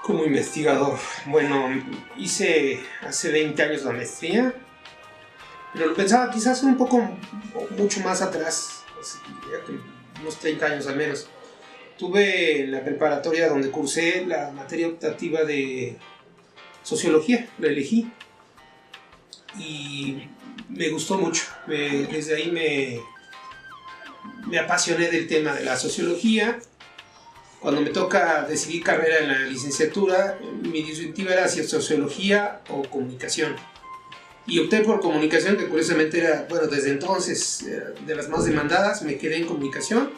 Como investigador, bueno, hice hace 20 años la maestría, pero lo pensaba quizás un poco, mucho más atrás, unos 30 años al menos. Tuve en la preparatoria donde cursé la materia optativa de sociología, la elegí y me gustó mucho. Desde ahí me apasioné del tema de la sociología. Cuando me toca decidir carrera en la licenciatura, mi disyuntiva era hacia sociología o comunicación. Y opté por comunicación, que curiosamente era, bueno, desde entonces, de las más demandadas. Me quedé en comunicación.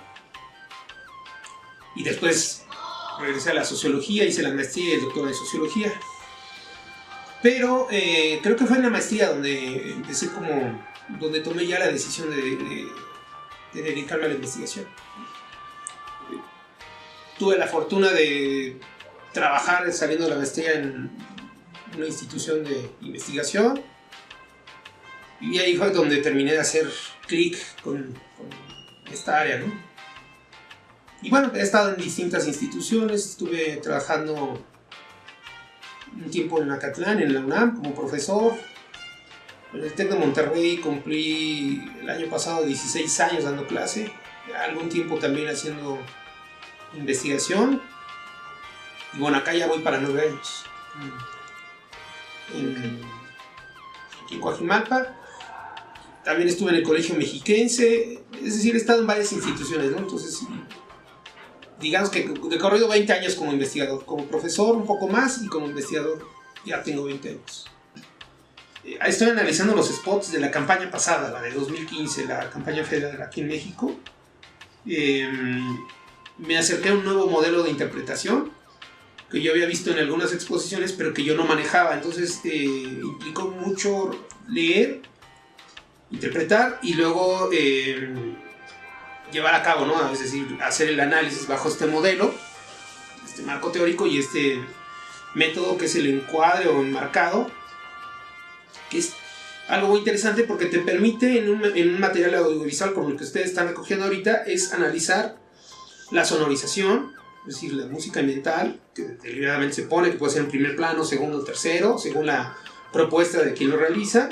Y después regresé a la sociología, hice la maestría y el doctorado en sociología. Pero creo que fue en la maestría donde empecé donde tomé ya la decisión de dedicarme a la investigación. Tuve la fortuna de trabajar saliendo de la maestría en una institución de investigación y ahí fue donde terminé de hacer clic con esta área, ¿no? Y bueno, he estado en distintas instituciones, estuve trabajando un tiempo en Acatlán, en la UNAM, como profesor. En el TEC de Monterrey cumplí el año pasado 16 años dando clase, algún tiempo también haciendo investigación, y bueno, acá ya voy para 9 años aquí en Coajimalpa. También estuve en el Colegio Mexiquense, es decir, he estado en varias instituciones, ¿no? Entonces, digamos que de corrido 20 años como investigador, como profesor un poco más, y como investigador ya tengo 20 años. Estoy analizando los spots de la campaña pasada, la de 2015, la campaña federal aquí en México. Me acerqué a un nuevo modelo de interpretación que yo había visto en algunas exposiciones, pero que yo no manejaba. Entonces implicó mucho leer, interpretar y luego llevar a cabo, ¿no? Es decir, hacer el análisis bajo este modelo, este marco teórico y este método que es el encuadre o enmarcado, que es algo muy interesante porque te permite en un material audiovisual como el que ustedes están recogiendo ahorita, es analizar la sonorización, es decir, la música ambiental, que deliberadamente se pone, que puede ser en primer plano, segundo, tercero, según la propuesta de quien lo realiza.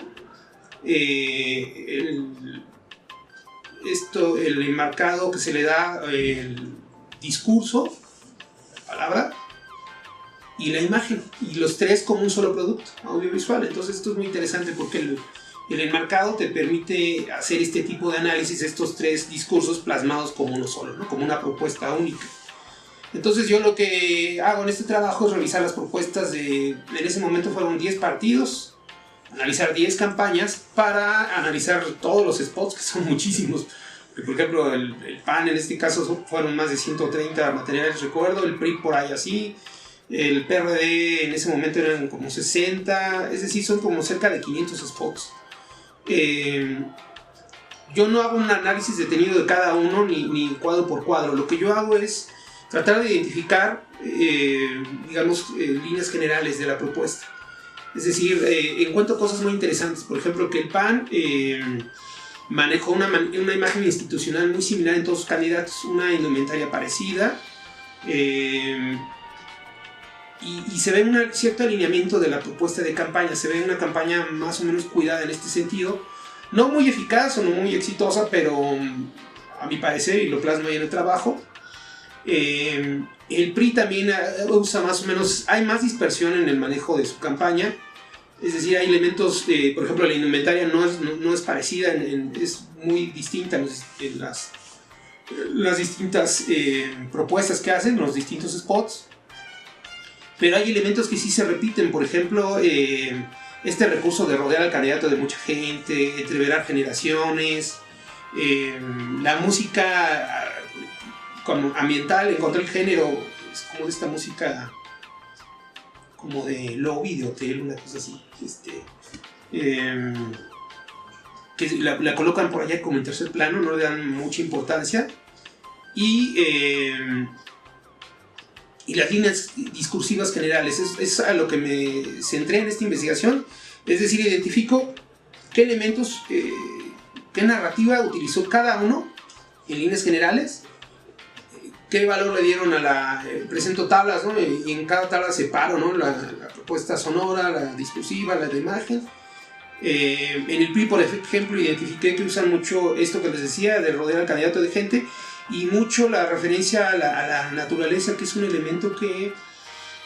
El enmarcado que se le da, el discurso, la palabra, y la imagen, y los tres como un solo producto audiovisual. Entonces esto es muy interesante porque el enmarcado te permite hacer este tipo de análisis de estos tres discursos plasmados como uno solo, ¿no? Como una propuesta única. Entonces yo lo que hago en este trabajo es revisar las propuestas en ese momento fueron 10 partidos, analizar 10 campañas para analizar todos los spots, que son muchísimos. Por ejemplo, el PAN en este caso fueron más de 130 materiales, recuerdo, el PRI por ahí así, el PRD en ese momento eran como 60, es decir, son como cerca de 500 spots. Yo no hago un análisis detenido de cada uno ni cuadro por cuadro. Lo que yo hago es tratar de identificar líneas generales de la propuesta. Es decir, encuentro cosas muy interesantes. Por ejemplo, que el PAN manejó una imagen institucional muy similar en todos sus candidatos, una indumentaria parecida, y se ve un cierto alineamiento de la propuesta de campaña. Se ve una campaña más o menos cuidada en este sentido, no muy eficaz o no muy exitosa, pero a mi parecer, y lo plasmo ahí en el trabajo. El PRI también usa más o menos, hay más dispersión en el manejo de su campaña, es decir, hay elementos, por ejemplo, la indumentaria no es parecida, es muy distinta en las distintas propuestas que hacen, los distintos spots. Pero hay elementos que sí se repiten, por ejemplo, este recurso de rodear al candidato de mucha gente, entreverar generaciones, la música como ambiental, encontré el género, es como de esta música como de lobby, de hotel, una cosa así, que la colocan por allá como en tercer plano, no le dan mucha importancia, y las líneas discursivas generales, es a lo que me centré en esta investigación, es decir, identifico qué elementos, qué narrativa utilizó cada uno en líneas generales, qué valor le dieron a la... presento tablas, ¿no? Y en cada tabla separo, ¿no? La propuesta sonora, la discursiva, la de imagen. En el PRI, por ejemplo, identifiqué que usan mucho esto que les decía, de rodear al candidato de gente, y mucho la referencia a la naturaleza, que es un elemento que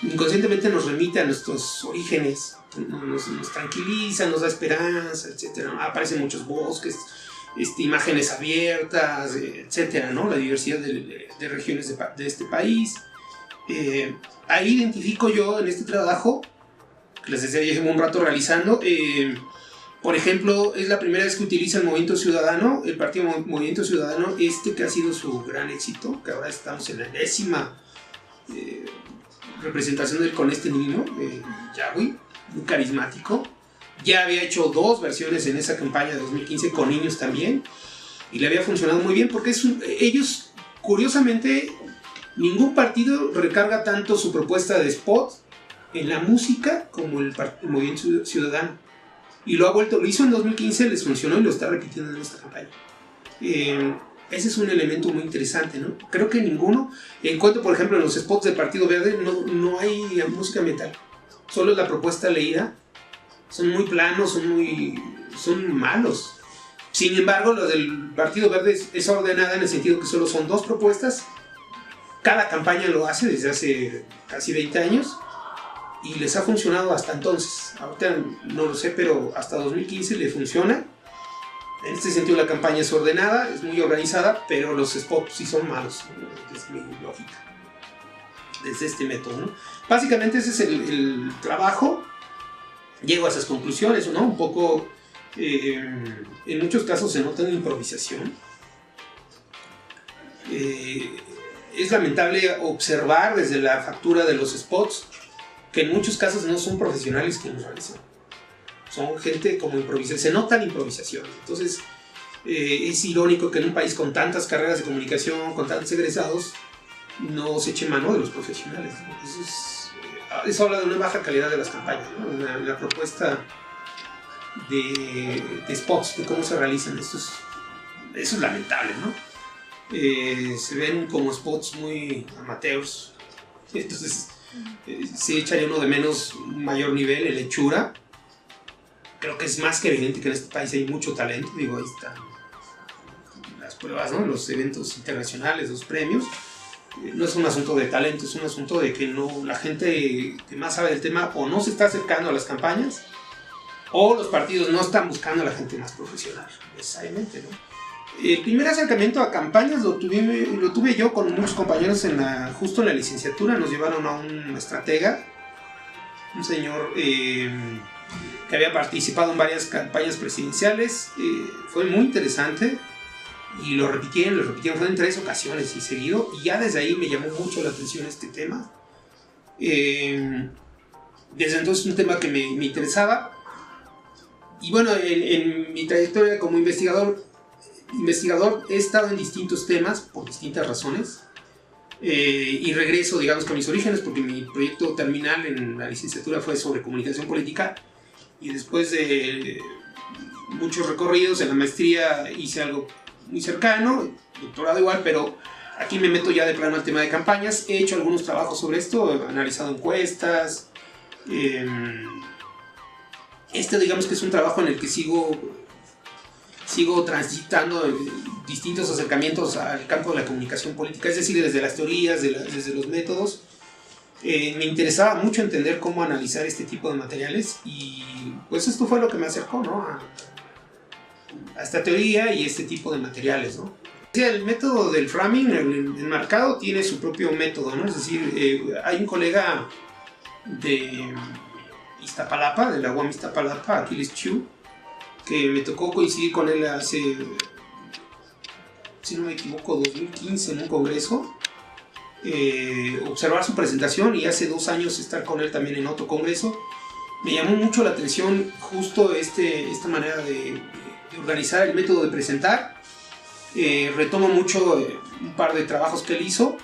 inconscientemente nos remite a nuestros orígenes, nos tranquiliza, nos da esperanza, etc. Aparecen muchos bosques, imágenes abiertas, etc., ¿no? La diversidad de regiones de este país. Ahí identifico yo en este trabajo, que les decía, llevo un rato realizando, por ejemplo, es la primera vez que utiliza el Movimiento Ciudadano, el partido Movimiento Ciudadano, que ha sido su gran éxito, que ahora estamos en la 10ª representación con este niño, Yahweh, muy carismático. Ya había hecho 2 versiones en esa campaña de 2015 con niños también, y le había funcionado muy bien, porque ellos, curiosamente, ningún partido recarga tanto su propuesta de spot en la música como el Movimiento Ciudadano. Y lo hizo en 2015, les funcionó y lo está repitiendo en esta campaña. Ese es un elemento muy interesante, ¿no? Creo que ninguno, en cuanto por ejemplo en los spots del Partido Verde, no hay música ambiental, solo es la propuesta leída. Son muy planos, son malos. Sin embargo, lo del Partido Verde es ordenada en el sentido que solo son 2 propuestas. Cada campaña lo hace desde hace casi 20 años. Y les ha funcionado hasta entonces. Ahorita no lo sé, pero hasta 2015 le funciona. En este sentido la campaña es ordenada, es muy organizada, pero los spots sí son malos. Es mi lógica. Desde este método, ¿no? Básicamente ese es el trabajo. Llego a esas conclusiones, ¿no? Un poco, en muchos casos se nota una improvisación. Es lamentable observar desde la factura de los spots que en muchos casos no son profesionales quienes realizan. Son gente como improvisación, se nota la improvisación. Entonces, es irónico que en un país con tantas carreras de comunicación, con tantos egresados, no se eche mano de los profesionales, ¿no? Eso habla de una baja calidad de las campañas, ¿no? La propuesta de spots, de cómo se realizan estos. Eso es lamentable, ¿no? Se ven como spots muy amateurs. Entonces, sí echaría uno de menos, un mayor nivel en hechura. Creo que es más que evidente que en este país hay mucho talento. Digo, ahí están las pruebas, ¿no? Los eventos internacionales, los premios. No es un asunto de talento, es un asunto de que la gente que más sabe del tema o no se está acercando a las campañas, o los partidos no están buscando a la gente más profesional, necesariamente, ¿no? El primer acercamiento a campañas lo tuve yo con muchos compañeros justo en la licenciatura. Nos llevaron a un estratega, un señor que había participado en varias campañas presidenciales. Fue muy interesante y lo repitieron, fue en 3 ocasiones y seguido, y ya desde ahí me llamó mucho la atención este tema. Desde entonces un tema que me interesaba, y bueno, en mi trayectoria como investigador he estado en distintos temas por distintas razones, y regreso, digamos, a mis orígenes, porque mi proyecto terminal en la licenciatura fue sobre comunicación política, y después de muchos recorridos en la maestría hice algo muy cercano, doctorado igual, pero aquí me meto ya de plano al tema de campañas. He hecho algunos trabajos sobre esto, he analizado encuestas. Digamos que es un trabajo en el que sigo transitando distintos acercamientos al campo de la comunicación política, es decir, desde las teorías, desde los métodos. Me interesaba mucho entender cómo analizar este tipo de materiales, y pues esto fue lo que me acercó, ¿no? a esta teoría y este tipo de materiales, ¿no? El método del framing, el enmarcado, tiene su propio método, ¿no? Es decir, hay un colega de Iztapalapa, de la UAM Iztapalapa, Aquiles Chu, que me tocó coincidir con él hace, si no me equivoco, 2015 en un congreso, observar su presentación, y hace 2 años estar con él también en otro congreso. Me llamó mucho la atención justo esta manera de organizar el método de presentar. Retomo mucho un par de trabajos que él hizo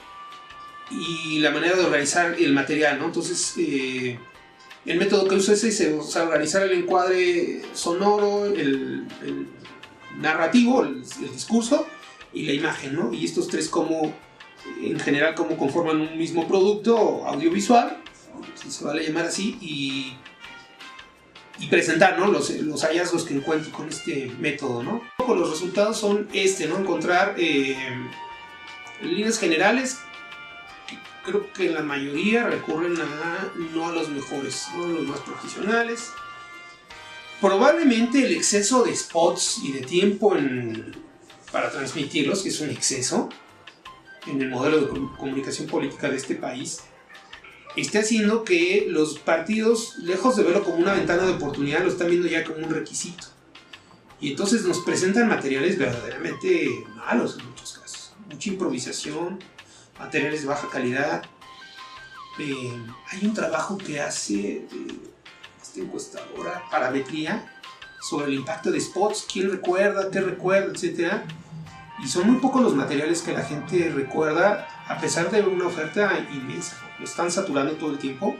y la manera de organizar el material, ¿no? Entonces, el método que uso es organizar el encuadre sonoro, el narrativo, el discurso y la imagen, ¿no? Y estos 3 cómo en general cómo conforman un mismo producto audiovisual, si se vale llamar así, y presentar, ¿no?, los hallazgos que encuentro con este método, ¿no? Los resultados son ¿no? Encontrar en líneas generales, creo que la mayoría recurren no a los mejores, no a los más profesionales. Probablemente el exceso de spots y de tiempo para transmitirlos, que es un exceso en el modelo de comunicación política de este país, esté haciendo que los partidos, lejos de verlo como una ventana de oportunidad, lo están viendo ya como un requisito. Y entonces nos presentan materiales verdaderamente malos en muchos casos. Mucha improvisación, materiales de baja calidad. Hay un trabajo que hace esta encuestadora Parametría sobre el impacto de spots, quién recuerda, qué recuerda, etc. Y son muy pocos los materiales que la gente recuerda, a pesar de una oferta inmensa. Lo están saturando todo el tiempo.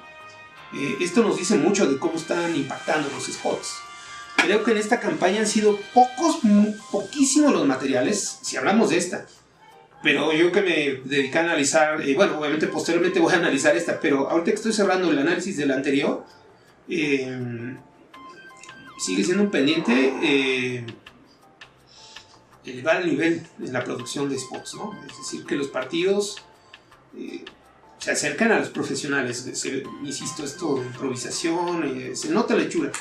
Esto nos dice mucho de cómo están impactando los spots. Creo que en esta campaña han sido poquísimos los materiales, si hablamos de esta. Pero yo que me dediqué a analizar, bueno, obviamente posteriormente voy a analizar esta, pero ahorita que estoy cerrando el análisis del anterior, sigue siendo un pendiente elevar el nivel de la producción de spots, ¿no? Es decir, que los partidos se acercan a los profesionales. Insisto, esto de improvisación, se nota la hechura.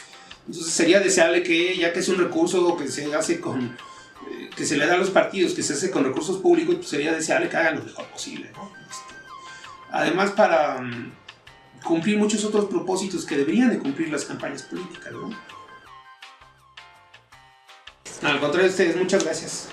Entonces sería deseable que, ya que es un recurso que se hace que se le da a los partidos, que se hace con recursos públicos, pues sería deseable que hagan lo mejor posible, ¿no? Además, para cumplir muchos otros propósitos que deberían de cumplir las campañas políticas, ¿no? Al contrario de ustedes, muchas gracias.